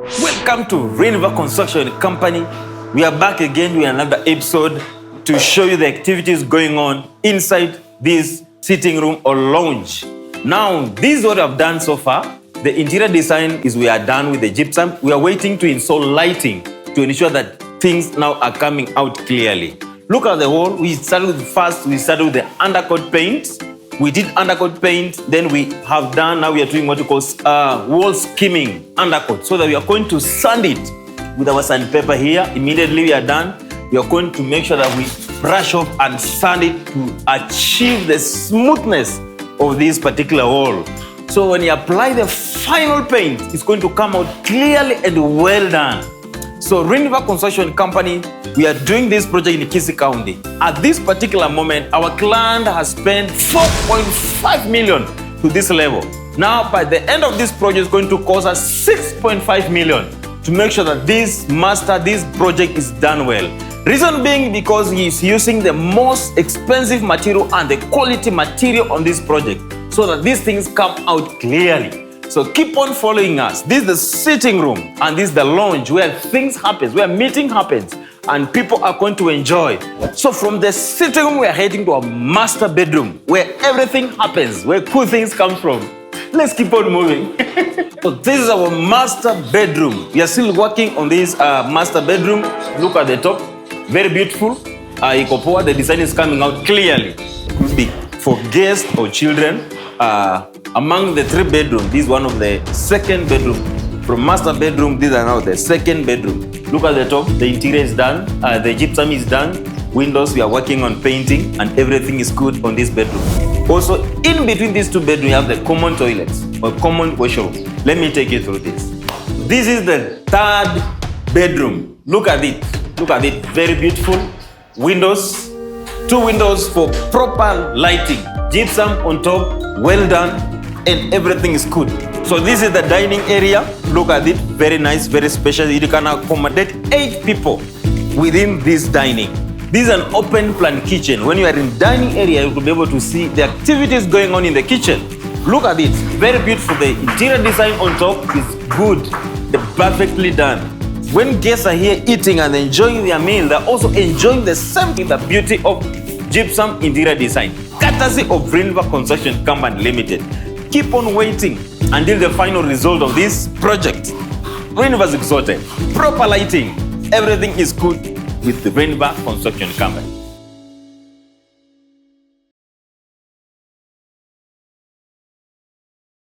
Welcome to Reenva Construction Company. We are back again with another episode to show you the activities going on inside this sitting room or lounge. Now, this is what I've done so far. The interior design is we are done with the gypsum. We are waiting to install lighting to ensure that things now are coming out clearly. Look at the wall. We started with the undercoat paint. We did undercoat paint, then we have done, now we are doing what we call wall skimming undercoat, so that we are going to sand it with our sandpaper here. Immediately we are done, we are going to make sure that we brush off and sand it to achieve the smoothness of this particular wall. So when you apply the final paint, it's going to come out clearly and well done. So Reenva Construction Company, we are doing this project in Kisii County. At this particular moment, our client has spent 4.5 million to this level. Now, by the end of this project, it's going to cost us 6.5 million to make sure that this project is done well. Reason being because he is using the most expensive material and the quality material on this project so that these things come out clearly. So keep on following us. This is the sitting room and this is the lounge where things happen, where meeting happens and people are going to enjoy. So from the sitting room, we are heading to a master bedroom where everything happens, where cool things come from. Let's keep on moving. So this is our master bedroom. We are still working on this master bedroom. Look at the top, very beautiful. The design is coming out clearly. Could be for guests or children. Among the 3 bedrooms, this is one of the second bedroom. From master bedroom, these are now the second bedroom. Look at the top, the interior is done, the gypsum is done, windows, we are working on painting, and everything is good on this bedroom. Also, in between these 2 bedrooms, you have the common toilets or common washroom. Let me take you through this. This is the 3rd bedroom. Look at it, very beautiful. Windows, 2 windows for proper lighting. Gypsum on top, well done, and everything is good. So this is the dining area. Look at it, very nice, very special. You can accommodate 8 people within this dining. This is an open plan kitchen. When you are in dining area, you will be able to see the activities going on in the kitchen. Look at it, very beautiful. The interior design on top is good, perfectly done. When guests are here eating and enjoying their meal, they're also enjoying the same thing, the beauty of gypsum interior design, courtesy of Reenva Construction Company Limited. Keep on waiting until the final result of this project. Reenva is exalted, proper lighting, everything is good with the Reenva Construction Company.